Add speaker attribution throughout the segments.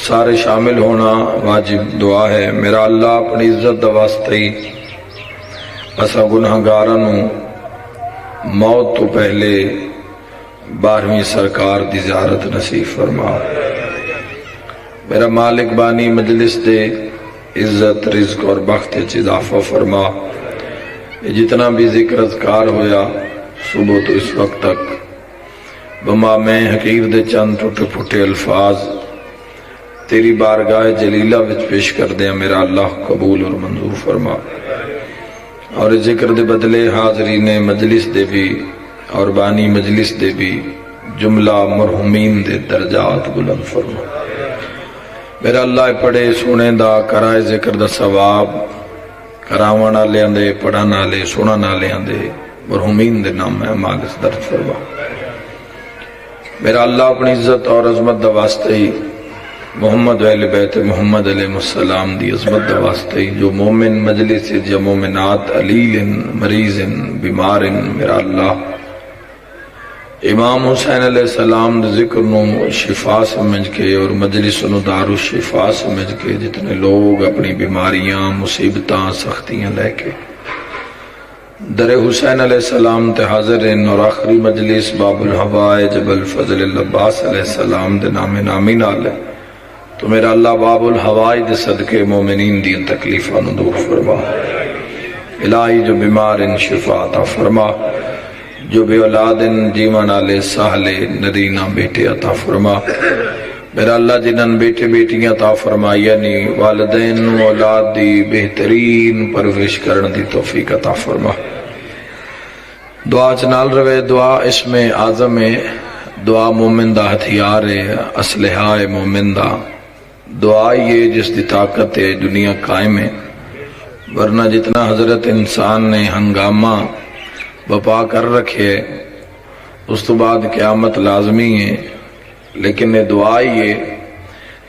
Speaker 1: سارے شامل ہونا واجب دعا ہے۔ میرا اللہ اپنی عزت دا واسطے ہی اسا گناہگاراں نوں موت تو پہلے 12ویں سرکار دی زیارت نصیب فرما۔ میرا مالک بانی مجلس دے عزت رزق اور بخت وچ اضافہ فرما۔ جتنا بھی ذکر اذکار ہویا صبح تو اس وقت تک بما میں حقیر دے چند ٹوٹے پھوٹے الفاظ تیری بارگاہ جلیلہ وچ پیش کر دیا، میرا اللہ قبول اور منظور فرما۔ اور ذکر دے بدلے حاضرین مجلس دے بھی اور بانی مجلس دے بھی جملہ مرحومین دے درجات بلند فرما۔ میرا اللہ پڑھے سونے دا کرائے ذکر دا ثواب کراون والے دے پڑھن والے سنن والے دے مرحومین دے نام ہے ماغس درد فرما۔ میرا اللہ اپنی عزت اور عظمت دا واسطے ہی محمد و اہل بیت محمد علیہ السلام دی عظمت دا واسطے ہی جو مومن مجلس یا مومنات علیل مریض بیمار میرا اللہ امام حسین علیہ السلام دے ذکر نو شفا سمجھ کے اور مجلس نو دار الشفا سمجھ کے جتنے لوگ اپنی بیماریاں مصیبتاں سختیاں لے کے در حسین علیہ السلام تے حاضر ہیں اور آخری مجلس باب الحوائج ابو فضل العباس علیہ السلام دے نام نامی نال ہے، تو میرا اللہ باب الحوائج دے صدقے مومنین دی تکلیفاں نو دور فرما۔ الہی جو بیمار ان شفا عطا فرما، جو بے اولاد ان جیون والے سہلے نرینہ بیٹے عطا فرما۔ میرا اللہ جنہاں بیٹے بیٹیاں عطا فرما، یعنی والدین نو اولاد دی بہترین پرورش کرن دی توفیق عطا فرما۔ دعا چنال روے، دعا اسم اعظم ہے، دعا مومن دا ہتھیار ہے، اسلحہ ہے مومن دا، دعا یہ جس دی طاقت ہے دنیا قائم ہے، ورنہ جتنا حضرت انسان نے ہنگامہ بپا کر رکھے اس تو بعد قیامت لازمی ہے، لیکن یہ دعا ہی ہے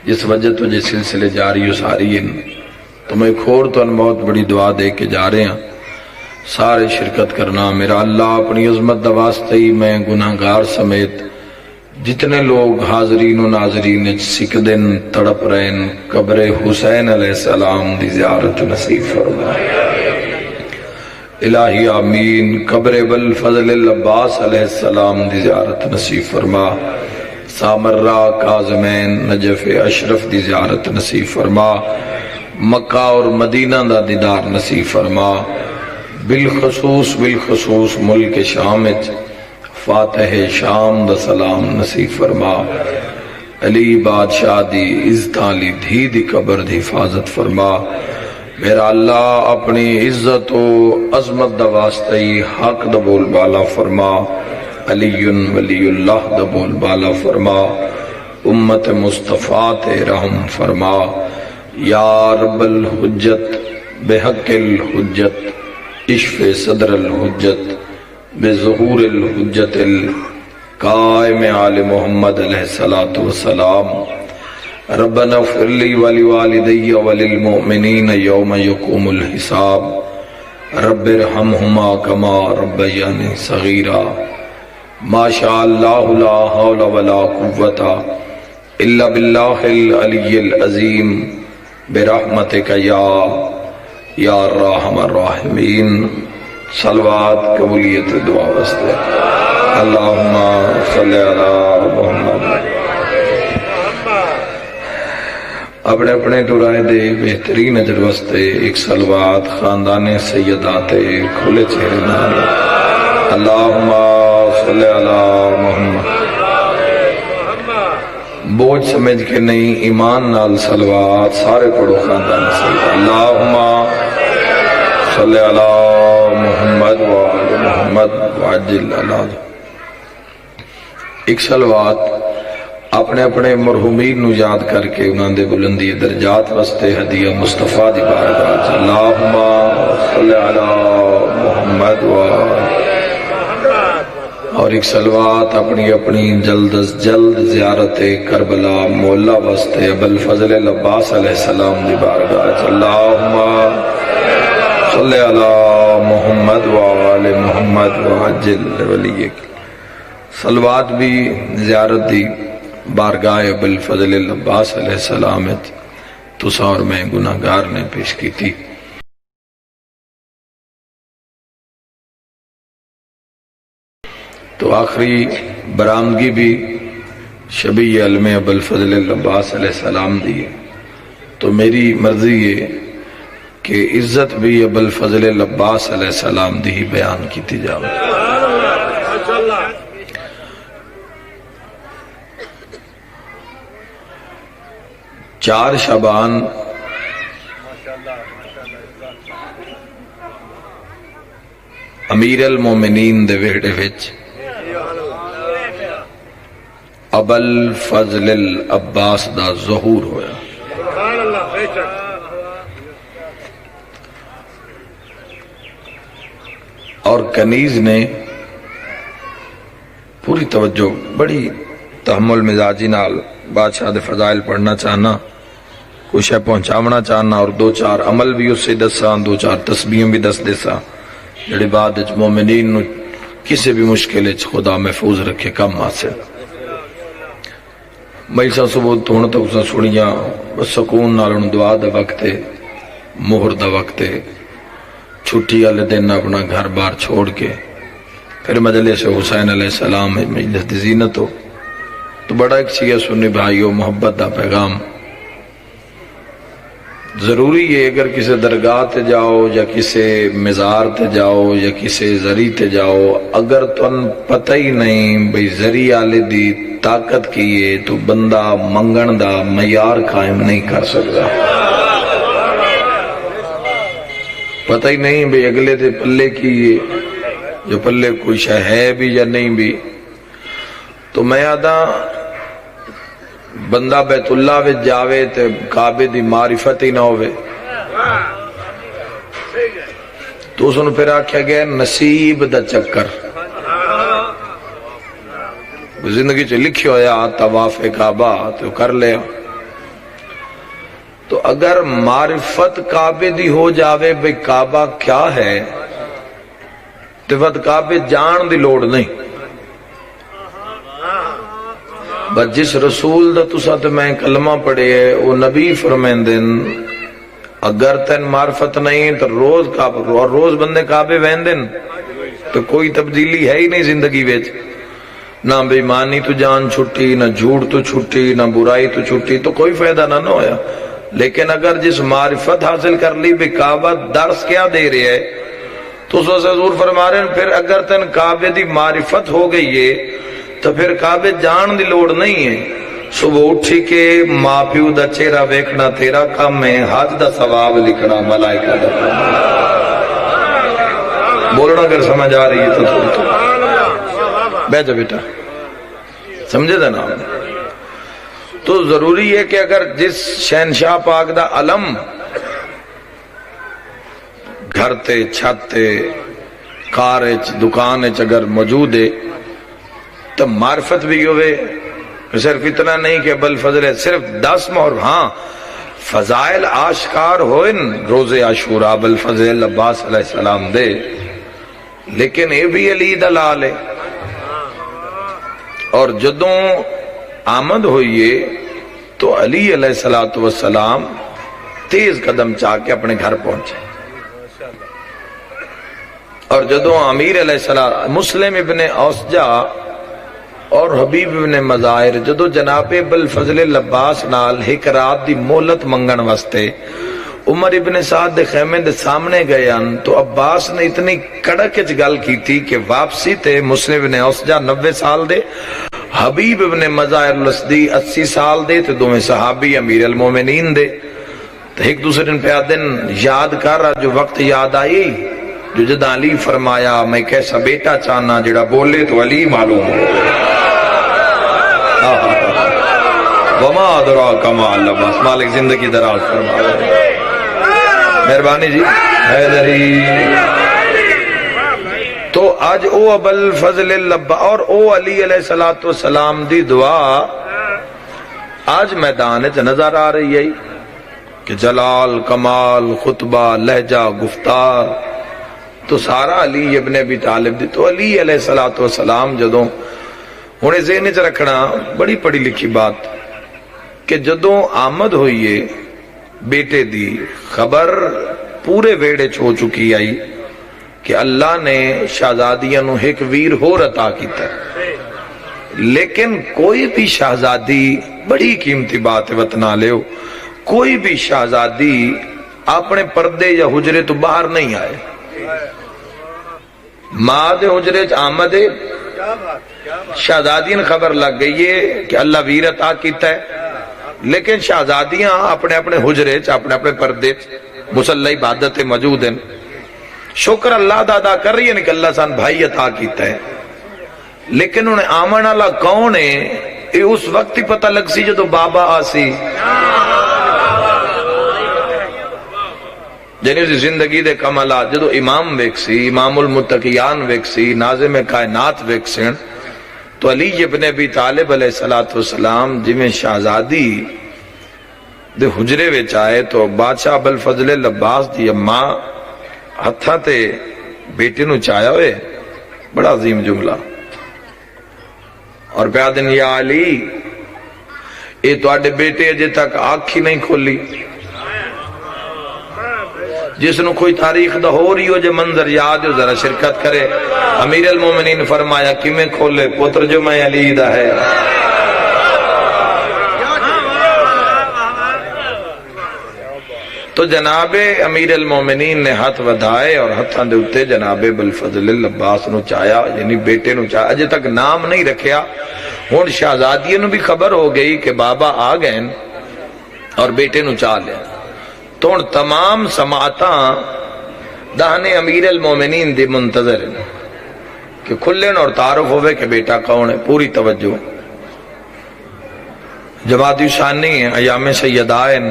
Speaker 1: جس وجہ تو جس سلسلے جاری و ساری ہیں۔ تو میں کھور تو ان بہت بڑی دعا دے کے جا رہے ہیں، سارے شرکت کرنا۔ میرا اللہ اپنی عظمت دا واسطے ہی میں گناہگار سمیت جتنے لوگ حاضرین و ناظرین سکدن تڑپ رہے ہیں قبر حسین علیہ السلام دی زیارت نصیب فرما۔ الہی آمین۔ قبر ابوالفضل العباس علیہ السلام دی زیارت نصیب فرما۔ سامرہ کاظمین نجف اشرف دی زیارت نصیب فرما۔ مکہ اور مدینہ دا دیدار نصیب فرما۔ بالخصوص ملک شام فاتح شام دا سلام نصیب فرما۔ علی بادشاہ دی عزتاں لی دھی دی قبر دی حفاظت فرما۔ میرا اللہ اپنی عزت و عظمت دا واسطے حق دا بول بالا فرما۔ علی ولی اللہ دا بول بالا فرما۔ امت مصطفیٰ تے رحم فرما۔ یا رب الحجت بحق الحجت اشف صدر الحجت بظہور الحجت القائم آل محمد علیہ السلام۔ ربنا اغفر لی ولوالدی وللمؤمنین یوم یقوم الحساب۔ رب ارحمہما کما ربیانی صغیرا۔ ما شاء اللہ لا حول ولا قوة الا باللہ العلی العظیم برحمتک یا ارحم الراحمین۔ صلوات قبولیت دعا واسطے اللہم صلی علی محمد۔ اپنے اپنے دورائے دے بہترین اجر واسطے ایک صلوات خاندان سیدات کھلے چہرے نال اللہم صلی علی محمد۔ بوجھ سمجھ کے نہیں، ایمان نال صلوات سارے پڑھو خاندان سیدات۔ اللہم صلی علی محمد وآل محمد وعجل علی۔ ایک صلوات اپنے اپنے مرحومین نو یاد کر کے انہاں دے بلندی درجات واسطے ہدیہ مصطفیٰ دی بارگاہ۔ اللہم صلی علی محمد وآل۔ اور ایک صلوات اپنی اپنی جلد از جلد زیارت کربلا مولا واسطے ابوالفضل العباس علیہ السلام دی بارگاہ۔ اللہم صلی علی محمد وآل محمد وعجل ولیک۔ صلوات بھی زیارت دی بارگاہ ابوالفضل العباس علیہ السلام تسا اور میں گناہگار نے پیش کی تھی. تو آخری برآمدگی بھی شبیہ علم ابوالفضل العباس علیہ السلام دی ہے. تو میری مرضی ہے کہ عزت بھی ابوالفضل العباس علیہ السلام دی ہی بیان کی تھی جاؤ. 4 شعبان امیر المومنین دے ویڑے وچ ابوالفضل العباس دا ظہور ہویا. اور کنیز نے پوری توجہ بڑی تحمل مزاجی نال بادشاہ دے فضائل پڑھنا چاہنا، کچھ ہے پہنچاونا چاہنا، اور 2-4 عمل بھی اس سے دساں، 2-4 تسبیحیں بھی دس دیساں جڑی بعد وچ مومنین نو کسی بھی مشکل وچ خدا محفوظ رکھے کم حاصل. میسا صبح تھوڑا تک اسا سنیاں بس سکون نال دعا دا وقت ہے، مہر دا وقت ہے، چھٹی والے دن اپنا گھر بار چھوڑ کے پھر مجلس حسین علیہ السلام مجلس دی زینت ہو. تو بڑا ایک چیز سنی بھائیو، محبت دا پیغام ضروری ہے. اگر کسی درگاہ تے جاؤ یا کسی مزار تے جاؤ یا کسی زری تے جاؤ، اگر تن پتہ ہی نہیں بھئی زری آلے دی طاقت کی ہے تو بندہ منگن دا معیار قائم نہیں کر سکتا. پتہ ہی نہیں بھئی اگلے دے پلے کی ہے، جو پلے کوئی شے ہے بھی یا نہیں بھی. تو میں آدھا بندہ بیت اللہ وچ جاوے تے کعبے دی معرفت ہی نہ ہوئے تو اس نے پھر آکھیا گیا نصیب دا چکر. زندگی چ لکھی ہویا طواف کعبہ تو کر لیا. تو اگر معرفت کعبے دی ہو جاوے بھئی کعبہ کیا ہے تو وقت کعبے جان دی لوڑ نہیں. بس جس رسول دا تسا تے میں کلمہ پڑھے ہے وہ نبی فرمیندن اگر تین معرفت نہیں تو روز کعبہ، اور روز بندے کعبے ویندن تو کوئی تبدیلی ہے ہی نہیں زندگی ویچ. نہ بے ایمانی تو جان چھٹی، نہ جھوٹ تو چھٹی، نہ برائی تو چھٹی، تو کوئی فائدہ نہ ہویا. لیکن اگر جس معرفت حاصل کر لی بے کعبہ درس کیا دے رہے ہے تو اس وقت حضور فرما رہے ہیں پھر اگر تین کعبے دی معرفت ہو گئی ہے تو پھر کعبے جان دی لوڑ نہیں ہے. صبح اٹھی کے ماں پیو دا چہرہ ویکھنا تیرا کام ہے، حج دا ثواب لکھنا ملائکہ دا کام. بولنا اگر سمجھ آ رہی ہے تو تھوڑی تو بیٹھ جا بیٹا، سمجھے دا نام. تو ضروری ہے کہ اگر جس شہنشاہ پاک دا علم گھر تے چھت تے کار دکان اگر موجود ہے تو معرفت بھی ہوئے. صرف اتنا نہیں کہ ابوالفضل ہے صرف 10 مہر، ہاں فضائل آشکار ہوئن روز عاشورا ابوالفضل العباس علیہ السلام دے، لیکن یہ بھی علی دلال ہے. اور جدوں آمد ہوئیے تو علی علیہ السلام تیز قدم چاہ کے اپنے گھر پہنچے. اور جدوں امیر علیہ السلام مسلم ابن اوسجا اور حبیب ابن مظاہر جدو جناب ابوالفضل العباس نال ایک رات دی مہلت منگن واسطے عمر ابن سعد دے خیمے دے سامنے گئے ان تو عباس نے اتنی کڑک وچ گل کی تھی کہ واپسی تے مسلم ابن اوسجا 90 سال دے، حبیب ابن مظاہر الاسدی 80 سال دے، تو دوویں صحابی امیر المومنین دے. تو ایک دوسرے پہ دن یاد کر رہا جو وقت یاد آئی جو جدہ علی فرمایا میں کیسا بیٹا چاہنا جڑا بولے تو علی معلوم ہو. وما ادراک ما العباس، مالک زندگی دراز فرما مہربانی جی حیدری. تو آج او ابوالفضل العباس اور او علی علیہ السلام دی دعا آج میدان وچ نظر آ رہی ہے کہ جلال کمال خطبہ لہجہ گفتار تو سارا علی ابن ابی طالب دی. تو علی علیہ السلام جدوں ہن ذہن وچ رکھنا بڑی پڑھی لکھی بات کہ جدوں آمد ہوئی ہے بیٹے دی خبر پورے ویڑے ہو چکی آئی کہ اللہ نے شہزادیاں نو ایک ویر ہور عطا کیتا ہے، لیکن کوئی بھی شہزادی، بڑی قیمتی بات ہے وطنا لیو، کوئی بھی شہزادی اپنے پردے یا حجرے تو باہر نہیں آئے. ماں دے حجرے چ آمد ہے، شہزادیاں خبر لگ گئی ہے کہ اللہ ویر عطا کیتا ہے، لیکن شہزادیاں اپنے اپنے حجرے چ اپنے اپنے پردے مصلی عبادت موجود ہیں، شکر اللہ دا ادا کر رہی ہے کہ اللہ سان بھائی عطا کیتا ہے. لیکن انہیں آمن والا کون ہے یہ اس وقت ہی پتہ لگ سی جدو بابا آسی، جنہی زندگی دے کمالات جدو امام ویک سی، امام المتقیان ویک سی، ناظم کائنات ویک سن، تو علی ابن ابی طالب علیہ السلام جی میں شہزادی دے حجرے وچ آئے تو بادشاہ ابوالفضل العباس دی اماں ہتھاں تے بیٹے نو چایا ہوئے، بڑا عظیم جملہ، اور پہ آدن یا علی اے تو آڈے بیٹے اجے تک آنکھ ہی نہیں کھولی. جس نو کوئی تاریخ دا ہو رہی ہو جو منظر یاد ہو ذرا شرکت کرے. امیر المومنین فرمایا کہ میں کھولے پتر جو میں علی دا ہے. تو جناب امیر المومنین نے ہاتھ ودھائے اور ہتھاں دے اتے جناب ابوالفضل العباس نو چایا، یعنی بیٹے نو چایا، اجے تک نام نہیں رکھیا. ہن شہزادی نو بھی خبر ہو گئی کہ بابا آ گئے اور بیٹے نو چاہ لیا. تو ہن تمام سماعتاں دہنے امیر المومنین دی منتظر ہیں کہ کھلن اور تعارف ہوئے کہ بیٹا کون ہے. پوری توجہ، جماعتی شانی ہیں، ایام سیدائن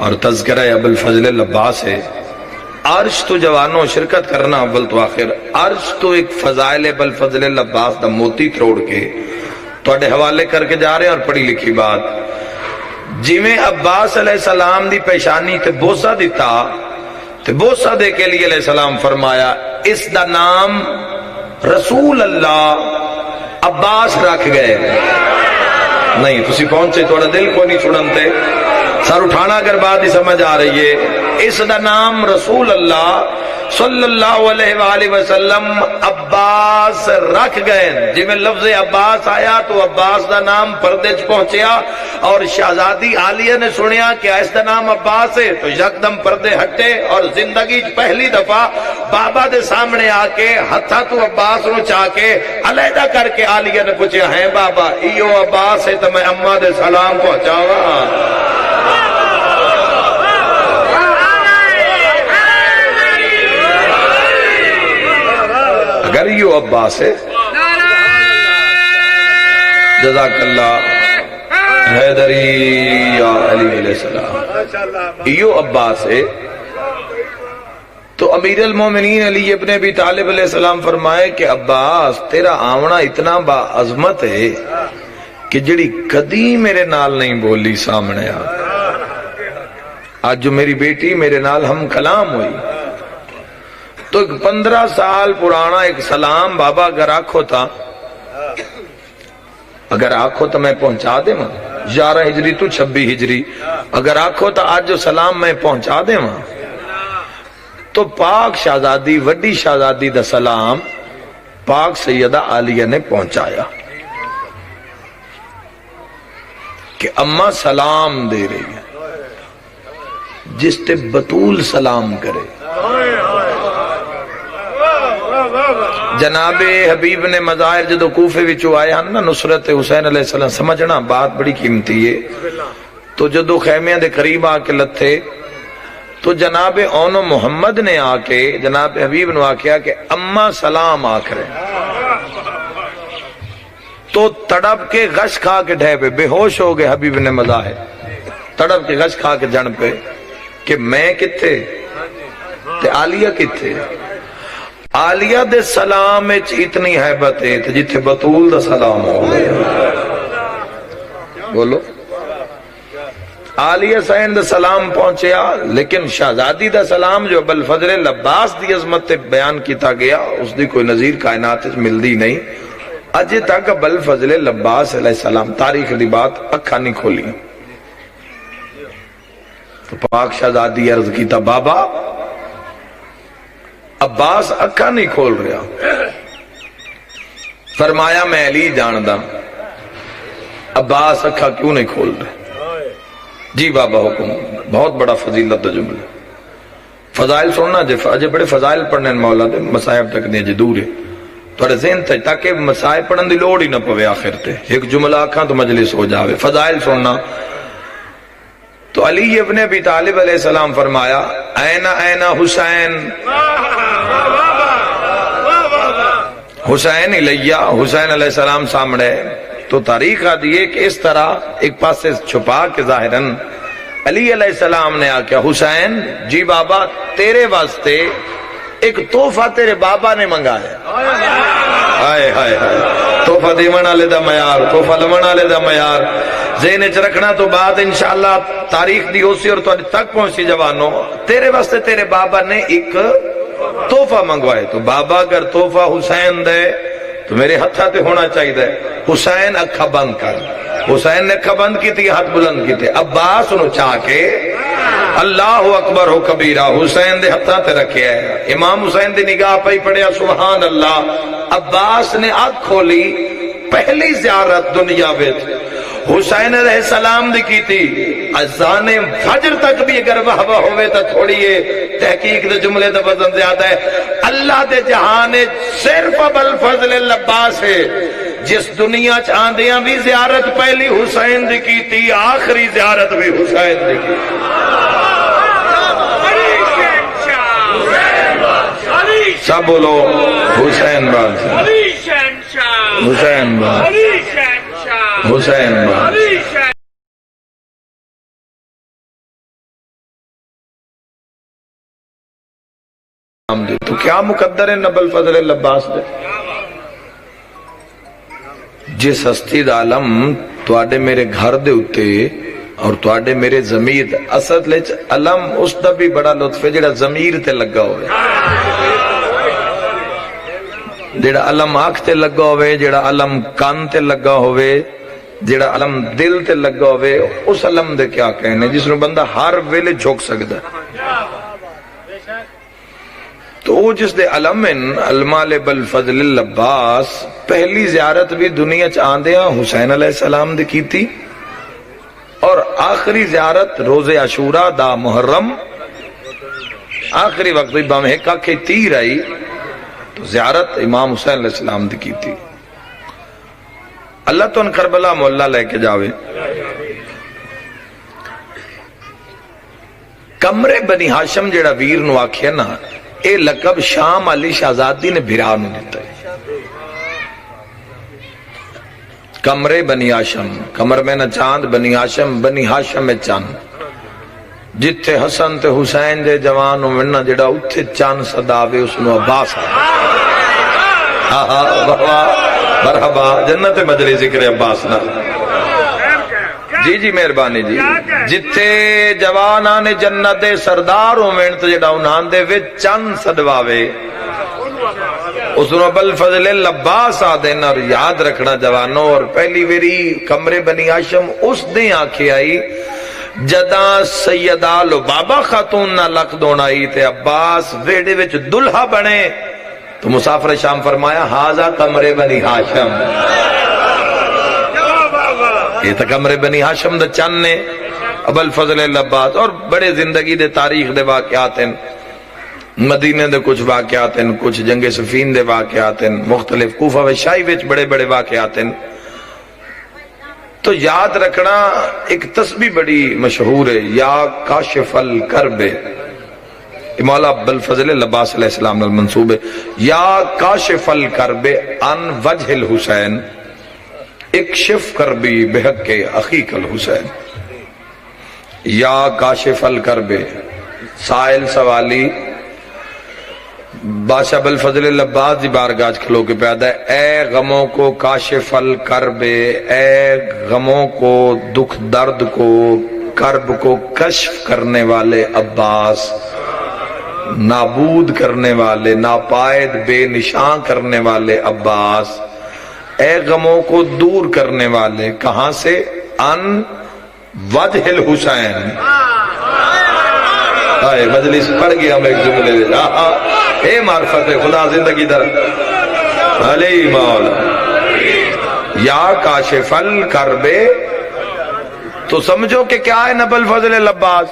Speaker 1: اور تذکرہ ابوالفضل العباس ہے. عرش تو جوانوں شرکت کرنا اول تو آخر. عرش تو ایک فضائل ابوالفضل العباس دا موتی تروڑ کے توڑے حوالے کر کے جا رہے ہیں. اور پڑھی لکھی بات جی میں عباس علیہ السلام دی پیشانی تے بوسہ دیتا تے بوسہ دے کے لیے علیہ السلام فرمایا اس دا نام رسول اللہ عباس رکھ گئے. نہیں تسی پہنچے توڑا دل کو نہیں چھڑنتے، سر اٹھانا اگر بات ہی سمجھ آ رہی ہے. اس دا نام رسول اللہ صلی اللہ علیہ وآلہ وسلم عباس رکھ گئے. جی میں لفظ عباس آیا تو عباس دا نام پردے چ پہنچیا اور شہزادی عالیہ نے سنیا کہ اس دا نام عباس ہے تو یکدم پردے ہٹے اور زندگی پہلی دفعہ بابا دے سامنے آ کے ہتھا تو عباس نو چاہ کے علیحدہ کر کے عالیہ نے پوچھا ہے بابا ایو عباس ہے تو میں اماں دے سلام پہنچاواں. اگر یہ عباس ہے جزاک اللہ حیدری یا علی علیہ السلام، یہ عباس ہے تو امیر المومنین علی ابن ابی طالب علیہ السلام فرمائے کہ عباس تیرا آونا اتنا با عظمت ہے کہ جڑی کدی میرے نال نہیں بولی سامنے آ. آج جو میری بیٹی میرے نال ہم کلام ہوئی تو ایک 15 سال پرانا ایک سلام بابا اگر آنکھو تھا، اگر آنکھو تو میں پہنچا دے ماں 11 ہجری تو 26 ہجری، اگر آنکھو تو آج جو سلام میں پہنچا دے ماں. تو پاک شہزادی وڈی شہزادی دا سلام پاک سیدہ عالیہ نے پہنچایا کہ اماں سلام دے رہی ہے جس تے بطول سلام کرے. جناب حبیب نے مظاہر جدو کوفے وچوں آئے ہیں نا نصرت حسین علیہ السلام، سمجھنا بات بڑی قیمتی ہے. تو جدو خیمیاں دے قریب آ کے لتھے تو جناب اونو محمد نے آ کے جناب حبیب نو آکھیا کہ اماں سلام آکھرے. تو تڑپ کے غش کھا کے ڈھے پہ بے ہوش ہو گئے. حبیب نے مظاہر تڑپ کے غش کھا کے جن پہ کہ میں کتھے تے عالیہ کتھے. عالیہ دے سلام اچ اتنی حیبت ہے تے جتھے بطول دا سلام ہو گیا. بولو عالیہ سین دا سلام پہنچیا، لیکن شہزادی دا سلام جو ابوالفضل العباس دی عظمت بیان کیتا گیا اس دی کوئی نظیر کائنات ملدی نہیں. اجے تک ابل فضل العباس علیہ السلام تاریخ دی بات اکھا نہیں کھولی. تو پاک شہزادی عرض کیتا بابا عباس اکھا نہیں کھول رہا. فرمایا میں علی جاندا عباس اکھا کیوں نہیں کھول رہے؟ جی بابا حکم. بہت بڑا فضیلت دا جملہ. فضائل سننا جے بڑے فضائل پڑھنے مولا دے مسائب تک نہیں جے دور ہے تھوڑے ذہن تے تاکہ مسائب پڑھن دی لوڑ ہی نہ پوے. آخر تے ایک جملہ آکھاں تو مجلس ہو جاوے. فضائل سننا تو علی ابن ابی طالب علیہ السلام فرمایا این حسین حسین الیہ. حسین علیہ السلام سامنے. تو تاریخ آدھی ہے کہ اس طرح ایک پاس سے چھپا کے ظاہراً علی علیہ السلام نے آکیا حسین جی بابا تیرے واسطے ایک تحفہ تیرے بابا نے منگایا. ہائے ہائے ہائے. تحفہ دیون والے دا معیار، تحفہ لون والے دا معیار ذہن وچ رکھنا. تو بعد انشاءاللہ تاریخ دی ہوسی اور تواڈے تک پہنچی جوانوں. تیرے واسطے تیرے بابا نے ایک تحفہ منگوائے. تو بابا اگر تحفہ حسین دے تو میرے ہتھاں تے ہونا چاہیے. حسین اکھا بند کر. حسین نے اکھا بند کی تھی، ہاتھ بلند کی تھے. عباس نو چاہ کے اللہ اکبر ہو کبیرہ حسین دے ہتھاں تے رکھے ہے. امام حسین دی نگاہ پئی پڑیا سبحان اللہ. عباس نے آنکھ کھولی. پہلی زیارت دنیا وچ حسین علیہ السلام دی کی تھی. اذان فجر تک بھی اگر واہ واہ ہوئے تو تھوڑی ہے تحقیق دے جملے دا وزن زیادہ ہے. اللہ دے جہان صرف ابل فضل العباس ہے جس دنیا چاندیاں بھی زیارت پہلی حسین دی کی تھی، آخری زیارت بھی حسین دی کی. سب بولو حسین بادشاہ، حسین بادشاہ، حسین بادشاہ. تو کیا مقدر ہے ابل فضل العباس دے؟ جس ہستی دا علم تواڈے میرے گھر دے اتے اور تواڈے میرے ضمیر اصل وچ علم اس دا بھی بڑا لطف ہے جڑا ضمیر تے لگا ہوئے، جڑا علم آنکھ تے لگا ہوئے، جڑا علم کان تے لگا ہوئے، جڑا علم دل تے لگا ہوئے. اس علم دے کیا کہنے جس نو بندہ ہر ویلے جھک سکدا ہے. تو وہ جس دے علمن المال بالفضل العباس پہلی زیارت بھی دنیا چاندیاں حسین علیہ السلام دی کی تھی اور آخری زیارت روز عاشوراء دا محرم آخری وقت بھی بام ہکا کے تیر آئی تو زیارت امام حسین علیہ السلام دی کی تھی. اللہ تو ان کربلا مولا لے کے جاوے. کمرے بنی ہاشم جڑا ویر نو آکھیا نا اے لقب شام علی شہزادی نے بھرا نو دیتا ہے. کمرے بنی ہاشم، کمر میں نہ چاند بنی ہاشم، بنی ہاشم میں چاند. جتھے حسن تے حسین دے جوان مننا جڑا اتھے چاند صداوے اس نو عباس آ. مرحبا جنت مجلس ذکر عباس نا. جی جی مہربانی جی. جتھے جوانان جنت دے سردار ہوویں تے جڑا انہاں دے وچ چند صدواوے اس نو ابل فضل العباس آ دینا. اور یاد رکھنا جوانوں اور پہلی ویری کمرے بنی ہاشم اس دے آنکھیں آئی جداں سیدہ لبابہ خاتون نہ لکھ دون آئی تے عباس ویڑے وچ دلہا بنے تو مسافر شام فرمایا ہاذا کمرے بنی ہاشم. یہ تو کمرے بنی ہاشم دا چند نے ابل فضل العباس. اور بڑے زندگی دے تاریخ دے واقعات ہیں، مدینے دے کچھ واقعات ہیں، کچھ جنگ صفین دے واقعات ہیں، مختلف کوفہ و شاہی وچ بڑے بڑے واقعات ہیں. تو یاد رکھنا ایک تسبیح بڑی مشہور ہے یا کاشف الکرب، مولا ابل فضل العباس علیہ السلام نے منصوب ہے. یا کاشف الکرب عن وجہ الحسین اکشف کربی بحق اخیک الحسین. یا کاشف الکرب سائل سوالی بادشاہ ابل فضل العباس دی بارگاہ کھلو کے پیدا ہے. اے غموں کو کاشف الکرب، اے غموں کو دکھ درد کو کرب کو کشف کرنے والے عباس، نابود کرنے والے ناپائد بے نشان کرنے والے عباس. اے غموں کو دور کرنے والے، کہاں سے؟ ان وجہ الحسین۔ مجلس پڑھ گیا ہم ایک جملے اے معرفت خدا زندگی در علی مولا یا کاشف الکرب۔ تو سمجھو کہ کیا ہے نبی الفضل العباس؟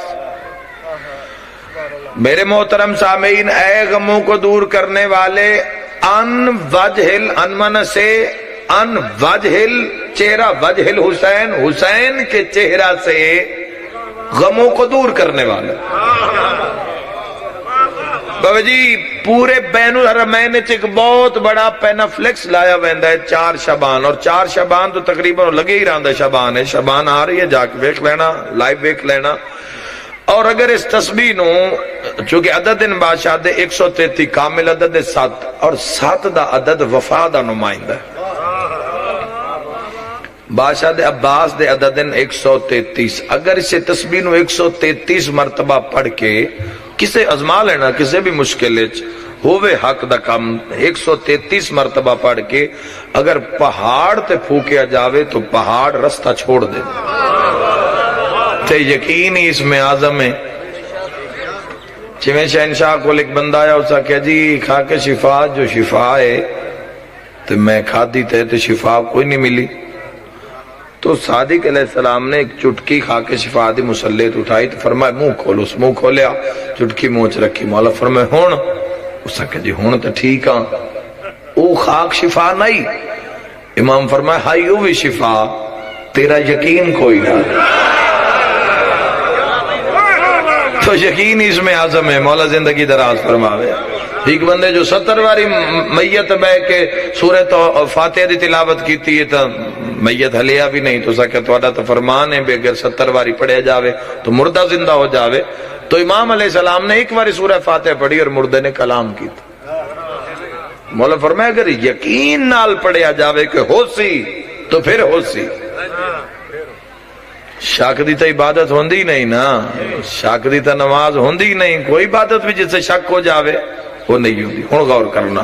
Speaker 1: میرے محترم سامعین، اے غموں کو دور کرنے والے، ان وجہ انمن سے، ان وجہ چہرہ، وجہ الحسین، حسین کے چہرہ سے غموں کو دور کرنے والے۔ بابا جی پورے بین الحرمین ایک بہت بڑا پینافلیکس لایا ویندا ہے 4 شعبان، اور 4 شعبان تو تقریباً لگے ہی رہندا شعبان ہے، شعبان آ رہی ہے، جا کے ویکھ لینا، لائیو ویکھ لینا۔ اور اگر اس تسبیح نو چونکہ عدد ان بادشاہ دے 133 کامل عدد 7 اور 7 دا عدد وفا دا نمائندہ ہے، بادشاہ دے عباس دے عدد 133، اگر اسے تسبیح نو 133 مرتبہ پڑھ کے کسے ازما لینا، کسے بھی مشکل ہووے حق دا کم، 133 مرتبہ پڑھ کے اگر پہاڑ تے پھوکیا جاوے تو پہاڑ رستہ چھوڑ دے۔ تے یقین ہی اس میں اعظم ہے۔ چویں شہنشاہ کو ایک بندہ آیا، اسا کہا جی کھا کے شفا، جو شفا ہے تو میں کھادی تے شفا کوئی نہیں ملی۔ تو صادق علیہ السلام نے ایک چٹکی کھا کے شفا دی مسلط اٹھائی تو فرمایا منہ کھولو، اس منہ کھولیا، چٹکی موچ رکھی، مولا فرمایا ہون، اس نے کہا جی ہون تو ٹھیک ہاں، او خاک شفا نہیں۔ امام فرمایا ہائی او بھی شفا، تیرا یقین کوئی نہ۔ تو یقین اس میں اعظم ہے، مولا زندگی دراز فرماوے۔ ایک بندے جو 70 واری میت بہ کے سورہ فاتحہ دی تلاوت کیتی ہے تو میت ہلیا بھی نہیں، تو سکے تو فرمان ہے بے اگر 70 واری پڑھیا جاوے تو مردہ زندہ ہو جاوے۔ تو امام علیہ السلام نے ایک واری سورہ فاتحہ پڑھی اور مردے نے کلام کی تھا۔ مولا فرمایا اگر یقین نال پڑھیا جاوے کہ ہو سی تو پھر ہو سی۔ شک دی تا عبادت ہوندی نہیں نا، شک دی تا نماز ہوندی نہیں، کوئی عبادت بھی جس سے شک ہو جاوے وہ نہیں ہوندی۔ ہن غور کرنا،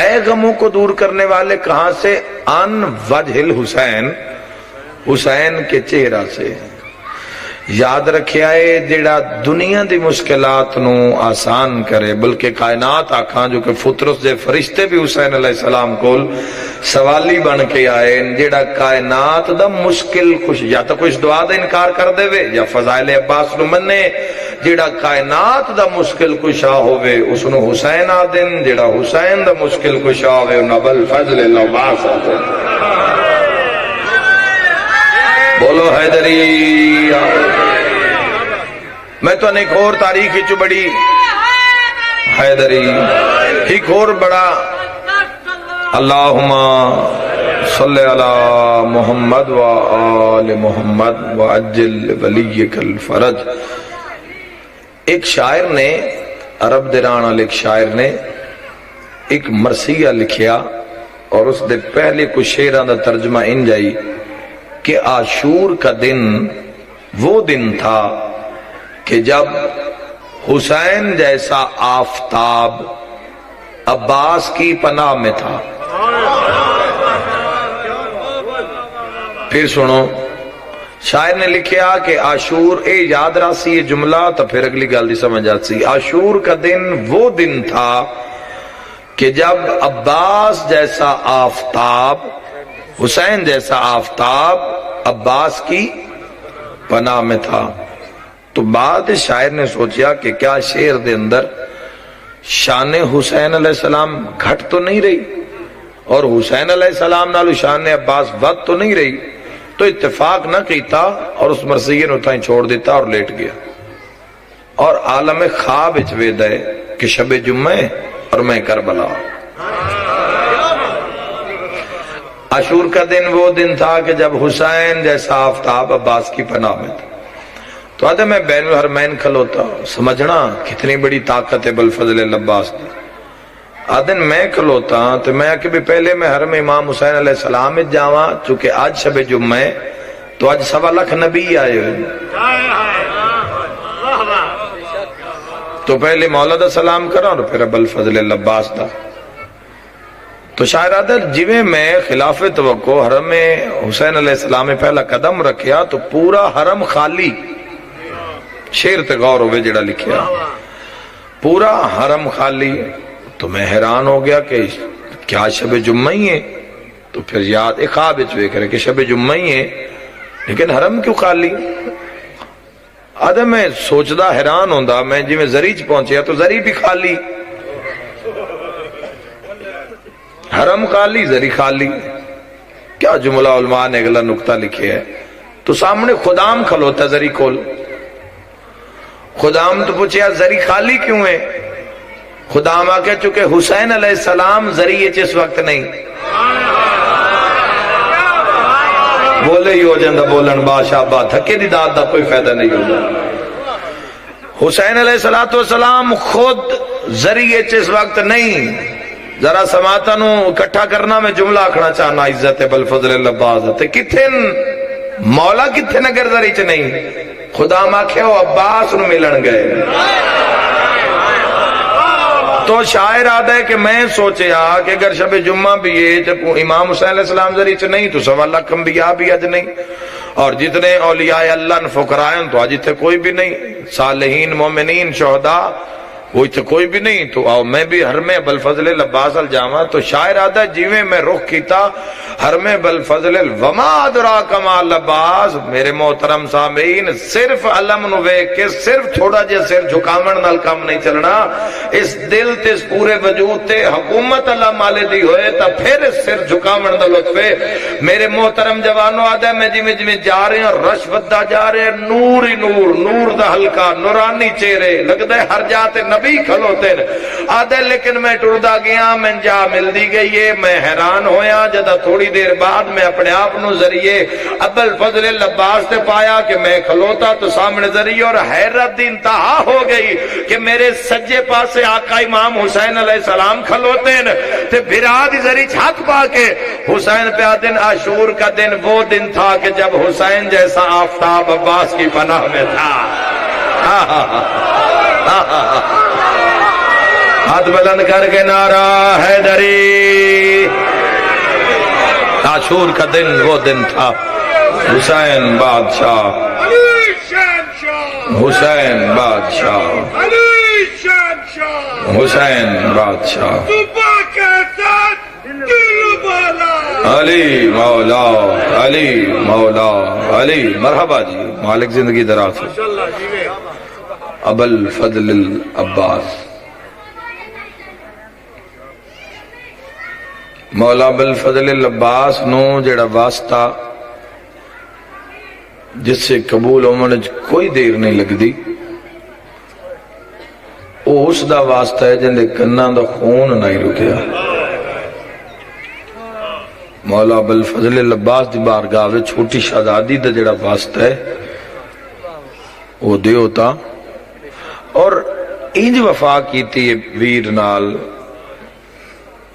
Speaker 1: اے غموں کو دور کرنے والے، کہاں سے؟ ان وجہ الحسین، حسین کے چہرہ سے۔ یاد رکھیا ہے جڑا دنیا دی مشکلات نو آسان کرے، بلکہ کائنات آکھاں جو کہ فطرت دے فرشتے بھی حسین علیہ السلام کول سوالی بن کے آئے، جڑا کائنات دا مشکل کچھ یا تو کچھ دعا دا انکار کر دے وے یا فضائل عباس نو منے، جڑا کائنات دا مشکل کشا ہوئے اس نو حسین آدن، جڑا حسین دا مشکل کشا ہوئے انہا بالفضل العباس آدن۔ بولو حیدری۔ میں تو ایک اور تاریخی چو بڑی حیدری، ایک اور بڑا اللہم صلی علی محمد و آل محمد و عجل ولیک الفرج۔ ایک شاعر نے، عرب دران والے ایک شاعر نے ایک مرثیہ لکھیا اور اس دے پہلے کچھ شعراں دا ترجمہ ان جائی کہ عاشور کا دن وہ دن تھا کہ جب حسین جیسا آفتاب عباس کی پناہ میں تھا۔ پھر سنو، شاعر نے لکھیا کہ عاشور، اے یاد راسی یہ جملہ تو پھر اگلی گل دی سمجھ آتی۔ عاشور کا دن وہ دن تھا کہ جب عباس جیسا آفتاب، حسین جیسا آفتاب عباس کی پناہ میں تھا۔ تو بعد شاعر نے سوچیا کہ کیا شعر دے اندر شان حسین علیہ السلام گھٹ تو نہیں رہی اور حسین علیہ السلام نالو شان عباس ود تو نہیں رہی، تو اتفاق نہ کیتا اور اس مرثیے نو تائیں چھوڑ دیتا اور لیٹ گیا، اور عالم خواب اچ وید ہے کہ شب جمعہ اور میں کربلا۔ عاشور کا دن وہ دن تھا کہ جب حسین جیسا آفتاب عباس کی پناہ میں تھا۔ تو آدھے میں بین الحرمین کھلوتا، سمجھنا کتنی بڑی طاقت ہے بالفضل العباس دی۔ آدھن میں کھلوتا تو میں کہ بھی پہلے میں حرم امام حسین علیہ السلام جاواں، چونکہ آج شب جمعہ تو آج 1.25 لاکھ نبی آئے ہوئے، تو پہلے مولا دا سلام کرا اور پھر بالفضل العباس دا۔ تو شاعرادہ جویں میں خلاف توقع حرم حسین علیہ السلام پہلا قدم رکھیا تو پورا حرم خالی، شیر تے غور ہوئے جڑا لکھیا، پورا حرم خالی۔ تو میں حیران ہو گیا کہ کیا شب جمعہ ہی ہے؟ تو پھر یاد ایک خواب وچ کرے کہ شب جمعہ ہی ہے لیکن حرم کیوں خالی؟ آدھا میں سوچدا حیران ہوندا، میں جی میں زری چ پہنچیا تو زری بھی خالی، حرم خالی زری خالی، کیا جملہ علماء نے اگلا نقطہ لکھے ہے۔ تو سامنے خدام کھلوتا زری کول، خدام تو پوچھیا زری خالی کیوں ہے؟ خدام آ کے چکے حسین علیہ السلام ذریعے اس وقت نہیں، بولے ہی ہو جاندہ بولن بادشاہ بات تھکے دی داد دا کوئی فائدہ نہیں ہوتا۔ حسین علیہ السلام خود ذریعے اس وقت نہیں۔ ذرا سماعتہ نو اکٹھا کرنا میں جملہ آکھنا چاہنا، عزت بالفضل العباس کتھن مولا کتھن اگر ذریعے چ نہیں، خدا ماکھے ہو عباس نو ملن گئے۔ تو شاعر آدھا ہے کہ میں سوچیا کہ اگر شب جمعہ بھی ہے جب امام حسین علیہ السلام ذریعے سے نہیں تو 1.25 لاکھ انبیاء بھی اج نہیں، اور جتنے اولیاء اللہ نے فقرائیں تو آج اتنے کوئی بھی نہیں، صالحین مومنین شہداء وہ اتنے کوئی بھی نہیں۔ تو آؤ میں بھی حرم بالفضل العباس الجامع۔ تو شاعر آدھا جیویں میں رخ کیتا حرم بالفضل وما ادراک ما العباس، میرے محترم سامعین صرف علم نو ویکھ کے صرف تھوڑا جے سر جھکاون نال کام نہیں چلنا، اس دل تے اس پورے وجود تے حکومت اللہ مالے دی ہوئے تا پھر اس سر جھکاون دا لطف ہے۔ میرے محترم جوانوں آدھا میں جویں جا رہے ہیں رش ودا جا رہے ہیں، نور ہی نور، نور دا حلقہ، نورانی چہرے لگدا ہے ہر جاتے نبی کھلوتے ہیں آدھے، لیکن میں ٹردا گیا میں جا مل دی گئی ہے۔ میں حیران ہویا جدہ تھوڑی دیر بعد میں اپنے آپ نو ذریعے ابوالفضل العباس تے پایا کہ میں کھلوتا تو سامنے ذریعے، اور حیرت دی انتہا ہو گئی کہ میرے سجے پاسے آقا امام حسین علیہ السلام کھلوتے ہیں تے بھرا دی ذریعے ہاتھ پا کے حسین پہ دن عاشور کا دن وہ دن تھا کہ جب حسین جیسا آفتاب عباس کی پناہ میں تھا۔ ہاتھ بلند کر کے نعرہ حیدری، عاشور کا دن وہ دن تھا، حسین بادشاہ، حسین بادشاہ، حسین بادشاہ، علی مولا، علی مولا، علی مرحبا جی، مالک زندگی دراز ہے۔ ابوالفضل العباس، مولا ابوالفضل العباس نو جڑا واسطہ جس سے قبول ہونے کوئی دیر نہیں لگدی، وہ اس دا واسطہ ہے جن دے کناں دا خون نہیں رکیا۔ مولا ابوالفضل العباس دی بارگاہ وچ چھوٹی شہزادی دا جڑا واسطہ ہے وہ دے ہوتا، اور انج وفا کیتی ہے ویر نال،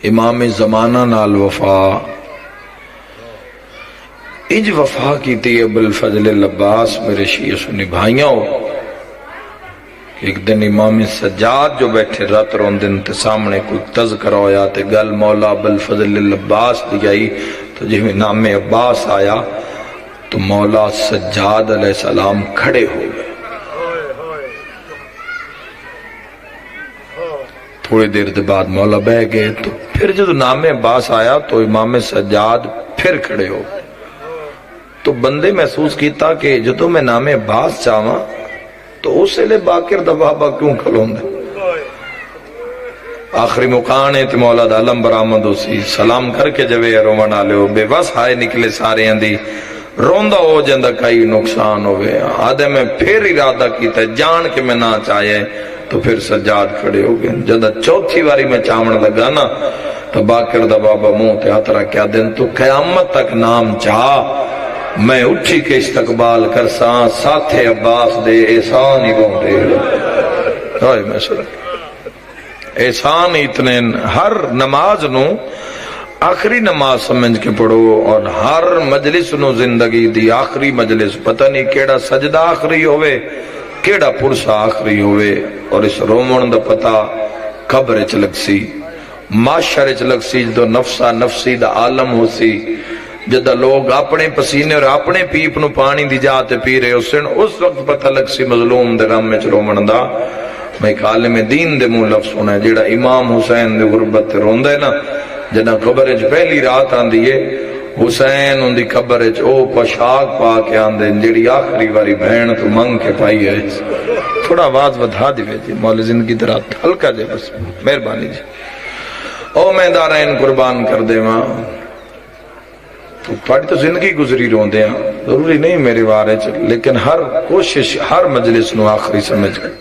Speaker 1: امام زمانہ نال وفا، انج وفا کیتی ہے ابوالفضل العباس میرے شیعہ سنی بھائیاں ہو۔ ایک دن امام سجاد جو بیٹھے رات روندن تے سامنے کوئی تذکرہ ہویا تے گل مولا ابوالفضل العباس دی آئی، تو جب نام عباس آیا تو مولا سجاد علیہ السلام کھڑے ہو گئے۔ تھوڑی دیر دے بعد مولا بہ گئے، تو پھر جب نام عباس آیا تو امام سجاد پھر کھڑے ہو، تو بندے محسوس کیتا کہ جدو میں نام عباس چاہواں تو اس لئے باقر دا بابا کیوں کھلون دے۔ آخری مقانے تے مولا دا علم برآمد ہو سی، سلام کر کے جوے رومن آلے ہو، بے بس ہائے نکلے سارے اندی، روندہ ہو جندہ کئی نقصان ہوئے۔ آدھے میں پھر ارادہ کیتا جان کے میں نہ چاہے، تو پھر سجاد کھڑے ہو گئے۔ جدہ چوتھی واری میں چاہمن لگا نا تو باقر دا بابا منہ تے ہاتھ رکھیا، دن تو قیامت تک نام چاہ میں اٹھی کے استقبال کرساں، ساتھ عباس دے احسان ہی بہتے ہوئے میں سرک احسان اتنے۔ ہر نماز نو آخری نماز سمجھ کے پڑھو، اور ہر مجلس نو زندگی دی آخری مجلس، پتہ نہیں کیڑا سجدہ آخری ہوئے کیڑا پرسا آخری ہوئے، اور اس رومن دا پتہ قبر چ لگ سی۔ معاشر چ لگ سی جدو نفسا نفسی دا عالم ہو سی جدہ لوگ اپنے پسینے اور اپنے پیپ نو پانی دی جاتے پی رہے حسین اس وقت پتہ لگ سی مظلوم دے غم میں رومن دا میں ایک عالم دین دے منہ لفظ سنا ہے جیڑا امام حسین دے غربت تے روندا ہے نا جدہ قبر وچ پہلی رات آندی ہے حسین ان دی قبر وچ او پوشاک پا کے آندے جیڑی آخری واری بہن تو منگ کے پائی ہے تھوڑا آواز ودھا دیوے جی مولا زندگی درا ہلکا جے بس مہربانی جی او میں دارین قربان کر دے ماں تو تھوڑی تو زندگی گزری روندے ہیں ضروری نہیں میرے بارے چ لیکن ہر کوشش ہر مجلس نو آخری سمجھ گئے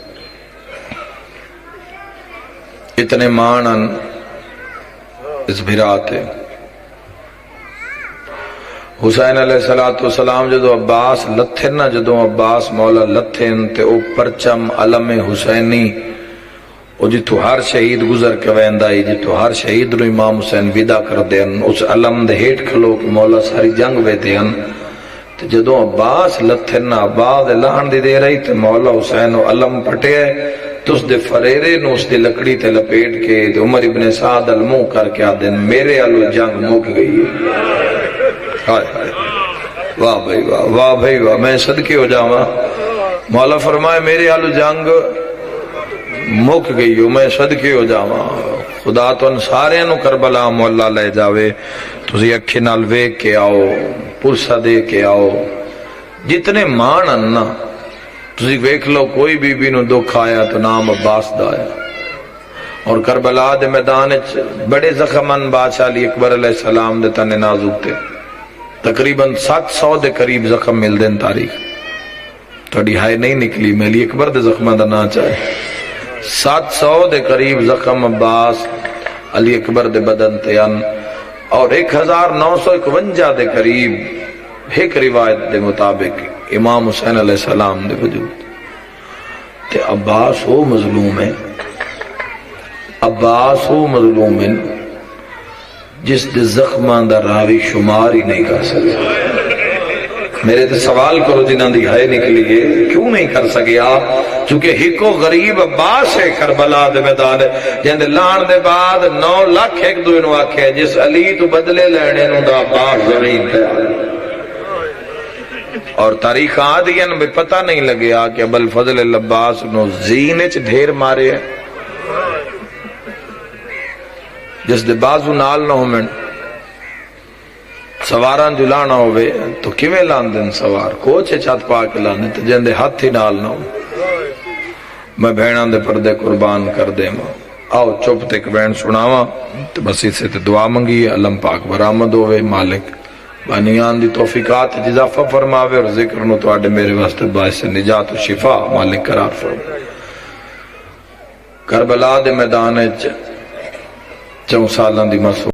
Speaker 1: اتنے مانن اس بھراتے حسین علیہ السلام جدو عباس لتھن نا جدو عباس مولا لتھن تے او پرچم علم حسینی او جتو ہر شہید گزر کے ویندائی جتو ہر شہید نو امام حسین ودا کر دین اس علم دے ہیٹ کھلو کہ مولا ساری جنگ وے دین تے جدو عباس لتھن عباس لہن دی دے رہی تے مولا حسین و علم پٹے تو اس دے فریرے نو اس دے لکڑی تے لپیٹ کے تے عمر ابن سعد المو کر کے آدن میرے علو جنگ موک گئی ہے ہائے ہائے واہ بھائی واہ واہ بھائی واہ میں صدقے ہو جاواں مولا فرمائے میرے علو جنگ مک گئی ہو میں صدقے ہو جاواں خدا تو ان سارے نو کربلا مولا لے جاوے تسی اکھی نال ویکھ کے آؤ پرسہ دے کے آؤ جتنے مان اننا تسی ویکھ لو کوئی بی بی نو دکھ آیا تو نام عباس دا آیا اور کربلا دے میدان بڑے زخمن بادشاہ علی اکبر علیہ السلام دے تنے نازک تھے تقریباً 700 دے قریب زخم مل دین تاریخ تھوڑی ہائے نہیں نکلی میں علی اکبر دے زخمہ دا نہ چاہے 700 دے قریب زخم عباس علی اکبر دے بدن تیان اور 1951 دے قریب ایک روایت دے مطابق امام حسین علیہ السلام دے وجود تے عباس ہو مظلوم ہے عباس ہو مظلوم ہے جس دے زخمان دا راوی شمار ہی نہیں کر سکے میرے تے سوال کرو جنہاں دی ہائے نکلی ہے کیوں نہیں کر سکے آپ چونکہ ہکو غریب عباس ہے کربلا دے میدان جن دے لان دے بعد 9 لاکھ ایک دوئے نو آکھے جس علی تو بدلے لینے نو دا عباس زمین پہ اور تاریخ آدین بھی پتہ نہیں لگیا کہ ابو الفضل العباس نو زینچ ڈھیر مارے ہیں جس دے بازو نال نہ ہومن سواران جو لانا ہوئے تو کیویں لان دن سوار کوچے چھت پا کے لانے تو جن دے ہاتھ ہی نال نہ ہو میں بہنان دے پردے قربان کر دے ماں آؤ چپ تک بہن سناواں تو بس اسے تے دعا منگی علم پاک برآمد ہوئے مالک بانیان دی توفیقات اضافہ فرماوے اور ذکر نو تو آڈے میرے واسطے باعث نجات و شفا مالک قرار فرماوے کربلا دے میدان 4 سالان دی معصوم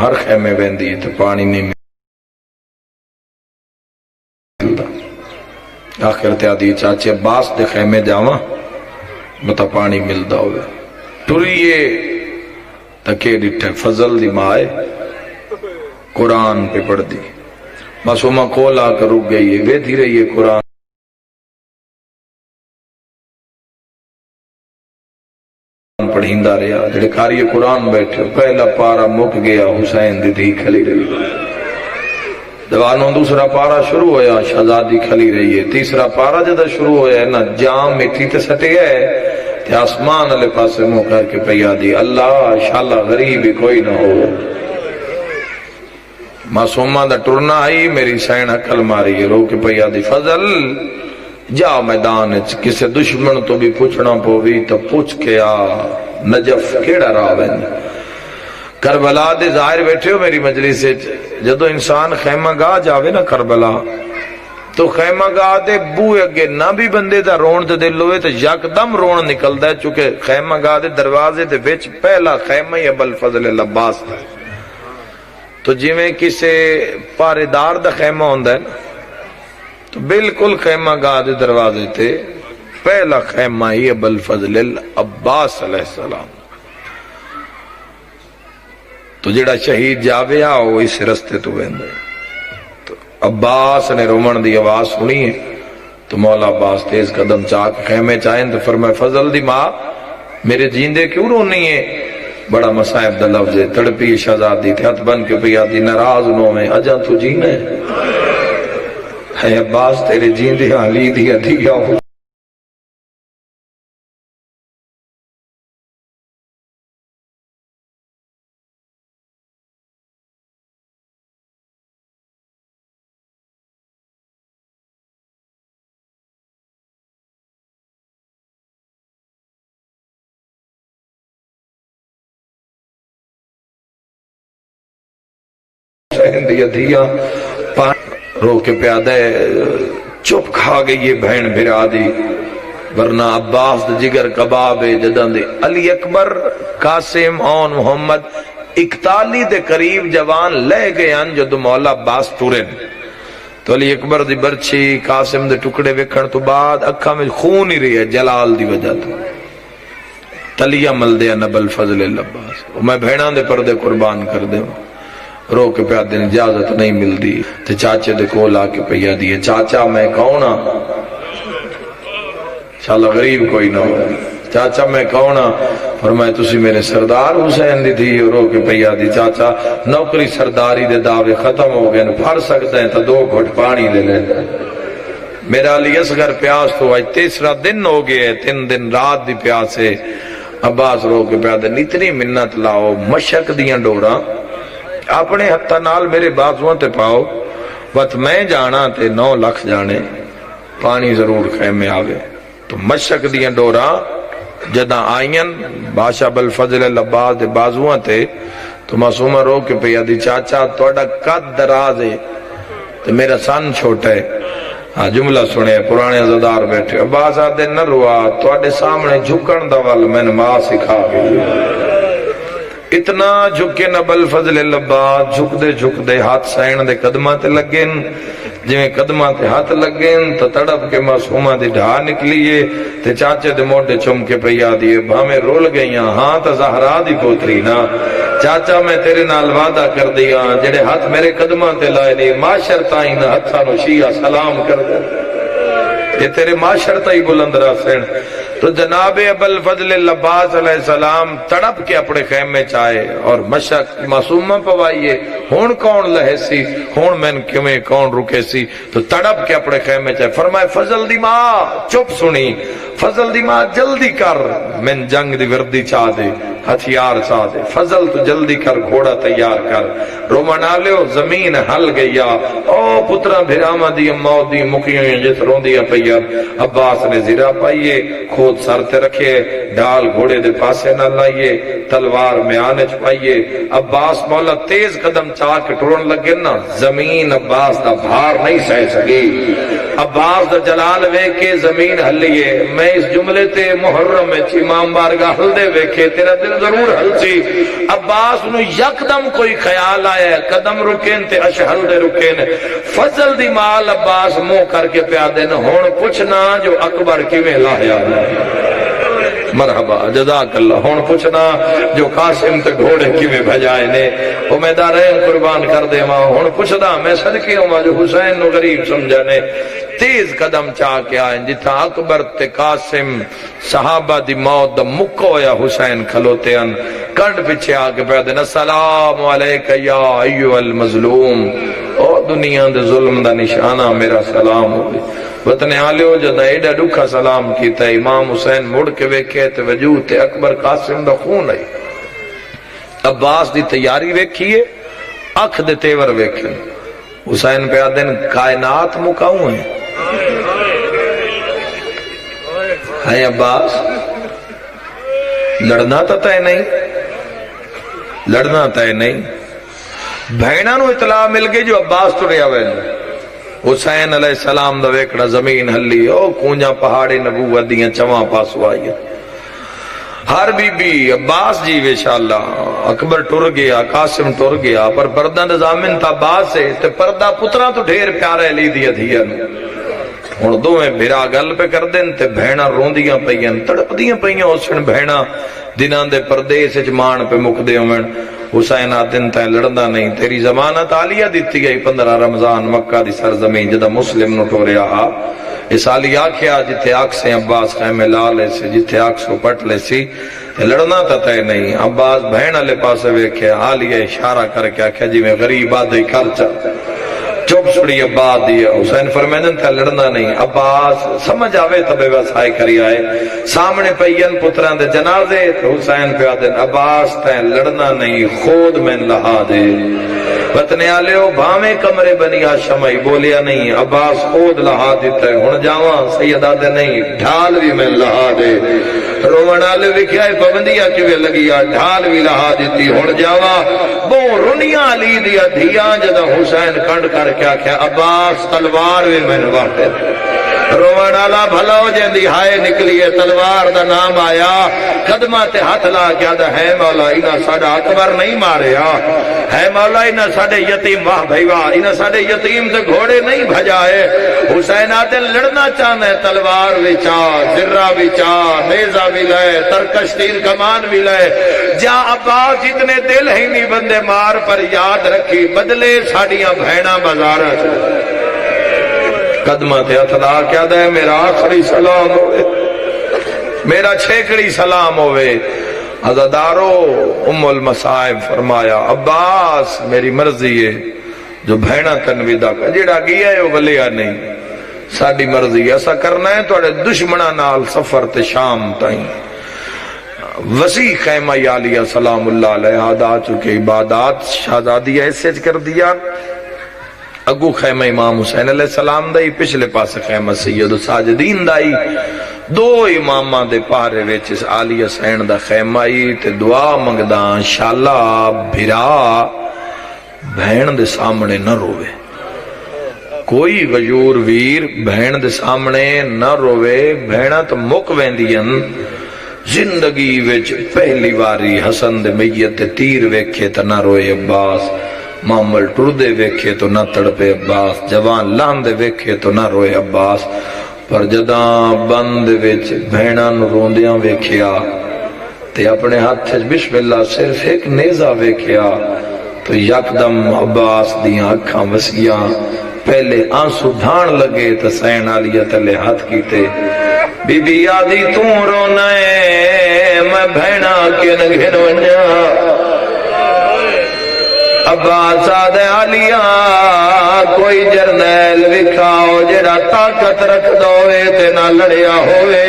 Speaker 1: ہر خیمے ویندی تو پانی نہیں ملتا آخر تیادی چاچے عباس دے خیمے جاواں بتا پانی ملتا ہوئے ٹریے تکے ڈٹھے فضل دی مائے قرآن پہ پڑھ دی معصومہ کول آ کر رک گئی ہے ویدھی رہی ہے قرآن پڑھیندہ رہا جڑے کاری قرآن بیٹھے پہلا پارا مک گیا حسین دی دھی کھلی رہی دوانوں دوسرا پارا شروع ہویا شہزادی کھلی رہی ہے تیسرا پارا جدہ شروع ہویا ہے نا جام مٹی تے سٹے ہے تے آسمان علیہ پاسے منہ کر کے پیا دی اللہ شاللہ غریب کوئی نہ ہو معصومہ دا ٹرنا آئی میری سین عقل ماری ہے رو کے پیا دی فضل جا میدان کسے دشمن تو بھی پوچھنا پوی تو پوچھ کے آ نجف کیڑا راوین کربلا دے ظاہر بیٹھے ہو میری مجلس سے جدو انسان خیمہ گاہ جاوے نا کربلا تو خیمہ گاہ دے بوئے اگے نہ بھی بندے دا رون دے دل ہوئے تو یک دم رون نکل دا ہے چونکہ خیمہ گاہ دے دروازے دے بیچ پہلا خیمہ ہی ابو الفضل العباس تھا تو جی میں کسے پاردار دا خیمہ ہوندہ ہے نا تو بالکل خیمہ گاہ دے دروازے تھے پہلا خیمہ ہی ابو الفضل العباس علیہ السلام تو جڑا شہید جاوے آؤ اس رستے تو بہندے تو عباس نے رومن دی آواز سنی ہے تو مولا عباس تیز قدم چاک خیمے چاہیں تو فرمائے فضل دی ماں میرے جیندے کیوں رونی ہے؟ بڑا مصائب دا لفظ ہے. تڑپی شہزادی تھے ہاتھ بن کے پیا دی ناراض نو میں اجا تو جینا ہے عباس تیرے جیندے حالی دیا دیا ہو. دیا رو کے پیادے چپ کھا گئی یہ بہن بھرا دی. ورنہ عباس دا جگر کباب ہے جدن دے علی اکبر قاسم اون محمد 41 دے قریب جوان لے گئے ہیں جو مولا عباس ٹورن. تو علی اکبر دی برچی قاسم دے ٹکڑے وکھن تو بعد اکھا میں خون ہی رہی ہے جلال دی وجہ تو تلیہ مل دیا نبل فضل العباس. میں بہناں دے پردے قربان کر دے رو کے پیا دن اجازت نہیں ملتی. تے چاچے دے کول آ کے پیا دیے چاچا میں کون ہاں؟ شالا غریب کوئی نہ ہو. چاچا میں کون ہاں؟ فرمایا تسی میرے سردار حسین دی تھی. رو کے پیا دی چاچا نوکری سرداری دے دعوے ختم ہو گئے پھر سکتے ہیں تو 2 گھٹ پانی لے لیں. میرا علی اصغر پیاس تو آج 3 دن ہو گئے 3 دن رات دی پیاس ہے. عباس رو کے پیا دن اتنی منت لاؤ مشک دیاں ڈوراں اپنے ہتھا نال میرے بازوان تے پاؤ وقت میں جانا تے 9 لکھ جانے پانی ضرور خیمے آوے. تو مشک دیاں ڈوراں جداں آئین بادشاہ بالفضل العباس دے بازوان تے تو معصومہ رو کے پیا دی چاچا توڑا قد دراز ہے تے میرا سن چھوٹا ہے. ہاں جملہ سنے پرانے عزدار بیٹھے عباس آدھے نہ روا توڑے سامنے جھکن دا وال میں نے ماں سکھا گئی. اتنا جھکے نبل فضل العباس جھک دے ہاتھ سائن دے قدمہ تے لگیں جویں قدمہ تے ہاتھ لگیں تو تڑپ کے معصومہ دی ڈھا نکلیے تے چاچے دے موٹے چم کے پیا دیے بھامے رول گئیاں. ہاں تا زہرا دی پوتری نا چاچا میں تیرے نال وعدہ کر دیا جڑے ہاتھ میرے قدمہ تے لائے دی معاشر تائیں ہتھاں نو شیعہ سلام کر دے یہ تیرے معاشر تائی بلند راسن. تو جناب ابل فضل العباس علیہ السلام تڑپ کے اپنے خیمے چاہے اور مشک معصومہ پوائیے ہون کون لہے سی ہون میں کیویں کون رکے سی. تو تڑپ کے اپنے خیمے چاہے فرمائے فضل دی ماں چپ سنی فضل دی ماں جلدی کر میں جنگ دی وردی چاہ دے ہتھیار چاہ دے. فضل تو جلدی کر گھوڑا تیار کر رومنا لیو زمین ہل گیا او پترہ بھراما دی موت دی مکیوں جس رون دیا پیا. عباس نے زیرہ پائیے خود سر تے رکھے ڈال گھوڑے دے پاسے نہ لائیے تلوار میں آنے چپائیے. عباس مولا تیز قدم چاہ کے ٹرون لگے نا زمین عباس دا بھار نہیں سہ سکی. عباس دا جلال وے کے زمین ہلیے. میں اس جملے تے محرم میں امام بارگاہ ہل دے ویکھے تیرا دل ضرور ہل سی. عباس نو یکدم کوئی خیال آیا قدم رکین تے اشہل دے رکین. فضل دی مال عباس منہ کر کے پیا دین ہون پوچھنا جو اکبر کیویں لایا مرحبا جزاک اللہ. ہون پوچھنا جو قاسم تے گھوڑے کیویں بھجائے نے او میں دارین قربان کر دے ماں. ہون پوچھدا میں صدقے ہوں جو حسین نو غریب سمجھا نے تیز قدم چاہ کے آئیں جتھا اکبر تے قاسم صحابہ دی موت دا مکہ ہویا حسین کھلوتے ان کنڈ پیچھے آگے پیدن السلام علیکہ یا ایوہ المظلوم. او دنیا دے ظلم دا نشانہ میرا سلام ہوئے. وطن آلیو جدہ ایڈا ڈکھا سلام کیتا امام حسین مڑ کے ویکھے تے وجود تے اکبر قاسم دا خون آئی. عباس دی تیاری ویکھیے اکھ دے تیور ویکھے حسین پہ آدھن کائنات مکاؤں ہیں ہے عباس لڑنا تا تے نہیں لڑنا تے نہیں. بھینہ نو اطلاع مل گئی جو عباس تو رہا ہوئے حسین علیہ السلام دا ویکڑا زمین ہلی او کونجا پہاڑی نبوت دیاں چواں پاسو آئی ہر بی بی عباس جی ویشاللہ اکبر ٹر گیا قاسم ٹر گیا پر پردہ نظامن تا عباس ہے تے پردہ پترہ تو ڈھیر پیارے لی دیا دیا نو. ہن دو میں بھرا گل پہ کر دیں تے بہنا روندیاں پئیاں تڑپ دیاں پئیاں حسین بہنا دنان دے پردیس اجمان پہ مک دے ہومن. حسین آدن تے لڑنا نہیں تیری ضمانت عالیہ دیتی گئی 15 رمضان مکہ دی سرزمین جدہ مسلم نو ٹوریا اس آلی آکھیا جتھے آکھ سے عباس خیمے لا لے سی جتھے آکھ سو پٹ لے سی لڑنا تا تے نہیں. عباس بہن والے پاسے ویکھیا آلیہ اشارہ کر کے آکھیا جی میں غریب آدھے خرچہ چپ چھڑی عباس دیا. حسین فرمیدن تھا لڑنا نہیں. عباس سمجھ آوے تبے وسائے کری آئے سامنے پہین پتران دے جنازے تو حسین پہ آدھن عباس تھا لڑنا نہیں خود میں لہا دے. بتنے آلے ہو بھامے کمرے بنی آشمائی بولیا نہیں عباس خود لہا دیتا ہے. ہن جاواں سید آدھے نہیں ڈھال بھی میں لہا دے. رومن آلے لکھیا ہے پابندیاں کیویں لگیا ڈھال بھی لہا دیتی. ہن جاواں بو رنیاں علی دیا دھیاں جدا حسین کنڈ کر کے آکھیا عباس تلوار بھی میں وارتے. رومن آلا بھلا ہو جاندی ہائے نکلی ہے تلوار دا نام آیا قدمہ تے ہاتھ لا کے آدھا ہے مولا انہاں ساڈا اکبر نہیں ماریا ہے مولا انہاں ساڈے یتیم واہ بھائی واہ انہاں ساڈے یتیم تے گھوڑے نہیں بھجائے. حسین آدھے لڑنا چاہنا ہے تلوار بھی چاہ ذرہ بھی چاہ نیزہ بھی لے ترکش تیر کمان بھی لے جا عباس جتنے دل ہی نہیں بندے مار پر یاد رکھی بدلے ساڑیاں بھینا بازار قدمہ تے اتلا کیا دے میرا آخری سلام ہوئے میرا چھیکڑی سلام ہوئے. عزادارو ام المصائب فرمایا عباس میری مرضی ہے جو بھینا تنویدہ کا جیڑا گیا ہے وہ بلیا نہیں ساڑی مرضی ایسا کرنا ہے توڑے دشمنہ نال سفر تے شام تائیں. وسیع خیمہ یالیہ سلام اللہ علیہ آدھا چکے عبادات شہزادی ایسے کر دیا. اگو خیمہ امام حسین علیہ السلام دائی پچھلے پاس خیمہ سید ساجدین دائی دو امامہ دے پارے ویچ اس آلی حسین دا خیمہ تے دعا منگدان شالا بھرا بہن دے سامنے نہ روے. کوئی غیور ویر بہن دے سامنے نہ روے. بہنہ تو مک ویندین زندگی ویچ پہلی واری حسن دے میت دے تیر ویکھے تا نہ روئے عباس معمل ٹردے ویکھے تو نہ تڑپے عباس جوان لاندے ویکھے تو نہ روئے عباس. پر جداں بند وچ بہناں نو روندیاں ویکھیا تے اپنے ہاتھ بسم اللہ صرف ایک نیزہ ویکھیا تو یکدم عباس دیاں اکھاں وسیاں پہلے آنسو ڈھان لگے تے سین علیہ تلے ہاتھ کیتے. بی بی آدھی تو رونا ہے میں بہنا کے نگھن ونجا. عباس آدھے علیہ کوئی جرنیل وکھاؤ جڑا طاقت رکھ دوئے تے نہ لڑیا ہوئے.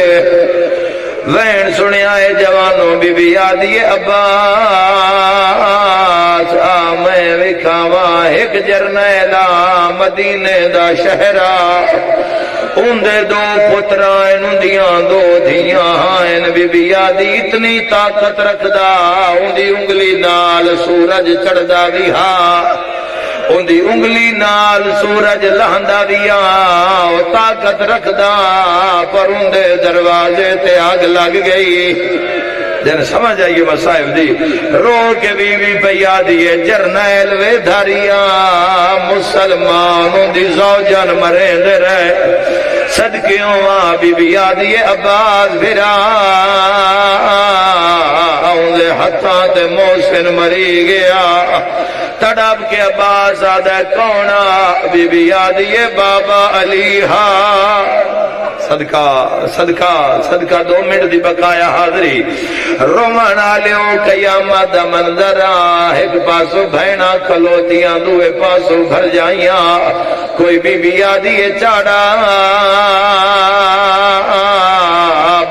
Speaker 1: وین سنیا ہے جوانوں بی بی آدھی عباس میں وکھاواں ایک جرنیلا مدینے دا شہرہ اندے دو پترائن اندیاں دو دھیاں ہائن بی بی آدھی اتنی طاقت رکھدا اندی انگلی نال سورج چڑھدا بھی ہاں اندی انگلی نال سورج لہندا بھی ہاں طاقت رکھدا پر اندے دروازے تے آگ لگ گئی. جن سمجھ آئیے مصائب دی رو کے بیوی پیا دیئے جرنیل وے دھاریاں مسلمانوں دی زوجن مرین دے رہے صدقیوں وہاں بی بی آدھیے عباس بھرا اندے ہتھاں تے محسن مری گیا. تڑپ کے عباس آدھے کونا بی بی آدھیے بابا علی صدقہ صدقہ صدقہ 2 منٹ دی بقایا حاضری. رومن آلیوں قیامت دا منظر ایک پاسو بھینا کھلوتیاں دوے پاسو بھر جائیاں. کوئی بی بی آدھیے چاڑا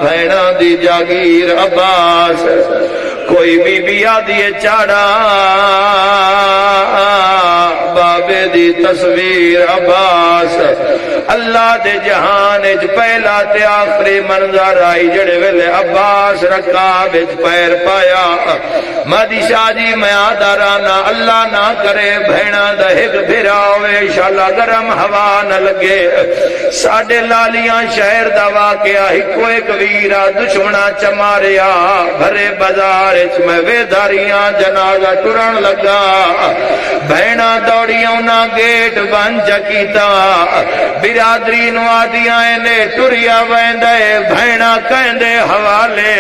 Speaker 1: بھینا دی جاگیر عباس کوئی بی بی آدھیے چاڑا بابے دی تصویر عباس. اللہ دے جہان اچ پہلا تے آخری منظر آئی جڑے ویلے عباس رکاب اچ پیر پایا. مادی شاہ جی میں آدارانا اللہ نہ کرے بھینا دا ایک بھرا ہوئے شالا گرم ہوا نہ لگے. ساڑھے لالیاں شہر دا واقعہ ہکو ایک ویرہ دشمنہ چماریا بھرے بازار اچ میں وے داریاں جنازہ ٹرن لگا. بھینا دوڑی آدیاں نا گیٹ بن چکیتا برادری نو آدیاں نے ٹریا ویندے بھینا کہندے حوالے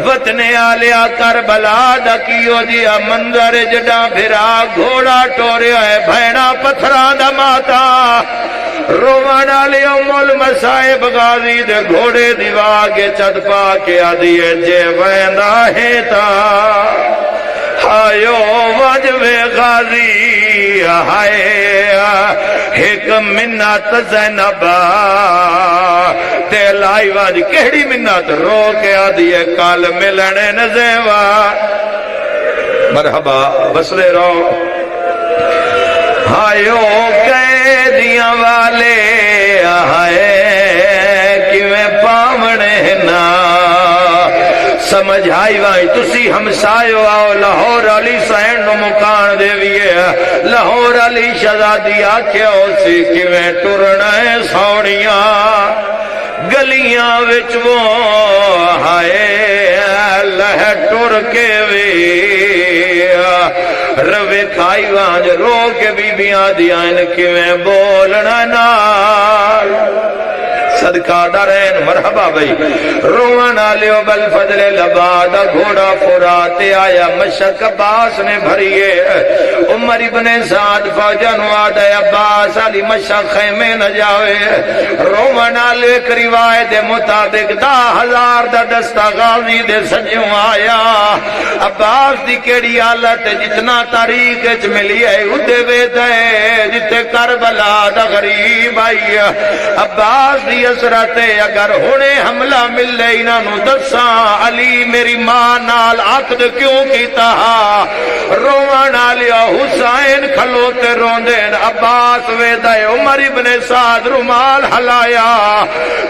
Speaker 1: وطن آلیا کربلا دا کیو جیا منظر جڑا پھرا گھوڑا ٹوریا ہے بھینا پتھران دا ماتا روان آلی امول مسائب غازی دے گھوڑے دیوا کے چد پا کے آدیے جے ویندا ہے تا آیو وجب غازی آئے ایک منت زینبا تے لائی واج کہڑی منت رو کے آدیے کال ملنے نزیوا مرحبا بسرے رو آیو قیدیاں والے آئے کیویں پاونے نا سمجھ آئی وائی تسی ہمسایو آؤ لاہور علی سین نو مکان دیویے لاہور علی شہزادی آکھے ہو سی کیویں ٹرنے سوڑیاں گلیاں وچ وہ آئے لہ ٹر کے وی روے کھائی وانج رو کے بیبیاں دیاں کیویں بولنا نال صدقہ دارین مرحبا بھئی روان آلیو بالفضل لباد گھوڑا فراتے آیا مشک عباس نے بھریے عمر ابن سعد فوجن وعد عباس علی مشک خیمے نہ جاوے روان آلیو ایک روایت مطابق 10,000 دا دستہ غازی دے سجیوں آیا عباس دی کیڑی حالت جتنا تاریخ اچ ملی ہے ادھے ویدے جتے کربلا دا غریب آئی عباس دی اسرتے اگر ہونے حملہ مل لے انہوں دساں علی میری ماں نال عقد کیوں کیتا روان آلیا حسین کھلوتے روندین عباس ویدہ عمر ابن سعد رمال حلایا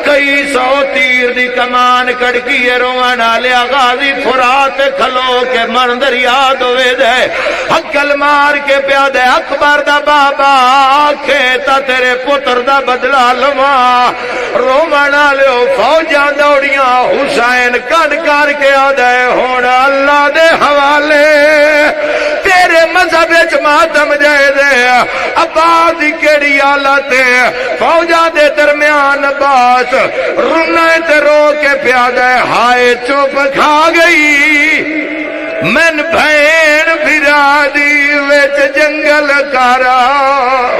Speaker 1: کئی سو تیر دی کمان کڑکی روان آلیا غازی فرات کھلو کے مندر یاد ویدہ حقل مار کے پیادے اکبر دا بابا کھیتا تیرے پتر دا بدلا لما رومن آلیو فوجاں دوڑیاں حسین کڈ کر کے آدھے ہونا اللہ دے حوالے تیرے مذہب وچ ماتم جائے دے عباس دی کیڑی حالت فوجاں دے درمیان عباس رونے تے رو کے پیادے ہائے چپ کھا گئی من بھین برادی وچ جنگل کارا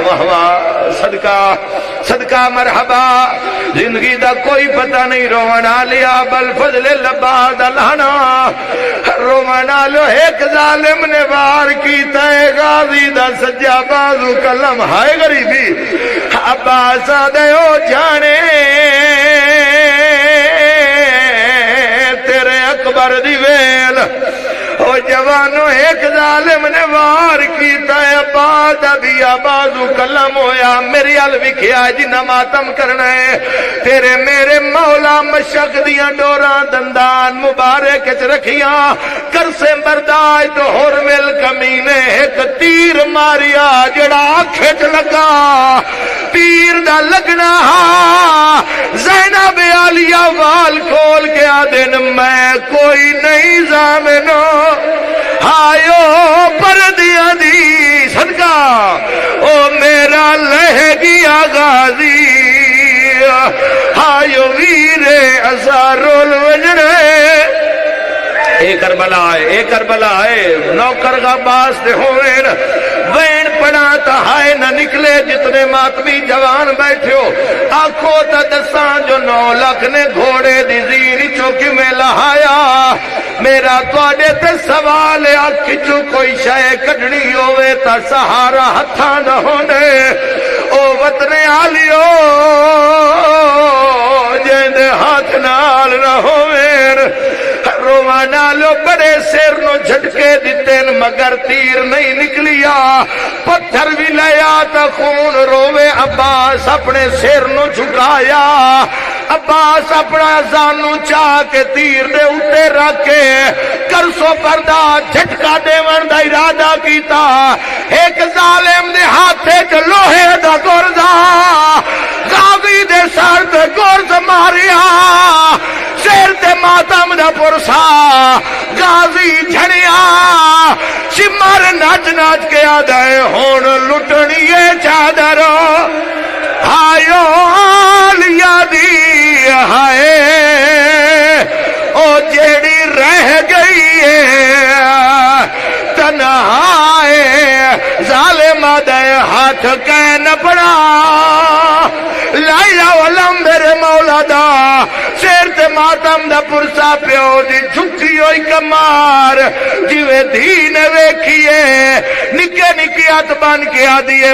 Speaker 1: واہ واہ صدقہ صدقہ مرحبا زندگی دا کوئی پتہ نہیں روان آلیا بالفضل لباد لانا روان آلو ایک ظالم نے وار کیتا ہے غازی دا سجا بازو کلم ہائے غریبی عباس آدھے او جانے تیرے اکبر دی ویل او جوانو ایک ظالم نے وار کیتا ہے بعد ابھی بازو کلم ہویا میری حل وکھیا جنہ ماتم کرنا ہے تیرے میرے مولا مشک دیاں ڈوراں دندان مبارک چ رکھیاں کرسے بردائی تو حرمل کمینے ایک تیر ماریا جڑا کھچ لگا تیر دا لگنا زینب عالیہ وال کھول کے آدن میں کوئی نہیں زامنو آئیو پردیاں دی صدقہ او میرا لہ گیا غازی آئیو ویرے ازارو الوجرے اے کربلا ہے نوکر غباس دے ہوئن وین پڑا تا ہائے نہ نکلے جتنے ماتمی جوان بیٹھے ہو آنکھوں تا دسان جو 9 لاکھ نے گھوڑے دی زیری چوکی میں لہایا میرا توڑے تے سوال آنکھ جو کوئی شاہ کڑنی ہوئے تا سہارا ہتھا نہ ہونے او وطن آلیو جیندے ہاتھ نال نہ ہوئن روانا لو بڑے سیر نو جھٹکے دیتین مگر تیر نہیں نکلیا پتھر بھی لیا تا خون روے عباس اپنے سیر نو جھکایا عباس اپنا زانو چاہ کے تیر دے اٹھے رکھے کرسو پردہ جھٹکا دے وردہ ارادہ کیتا ایک ظالم دے ہاتھے جو لوہے دا گرزا غازی دے سر دے گرز ماریا سر تے ماتم دا پرسا غازی جھڑیا سمر نچ نچ کے آدھے ہون لٹنی چادر ہائیو لیا دی ہائے او جیڑی رہ گئی ہے تنہائے ظالم دے ہاتھ کین پڑا لایا ولم میرے مولا دا سیر تے ماتم دا پرسا پیو دی جھکی ہوئی کمار جیوے دین ویکھیے نکے نکے ہاتھ بن کے آدیے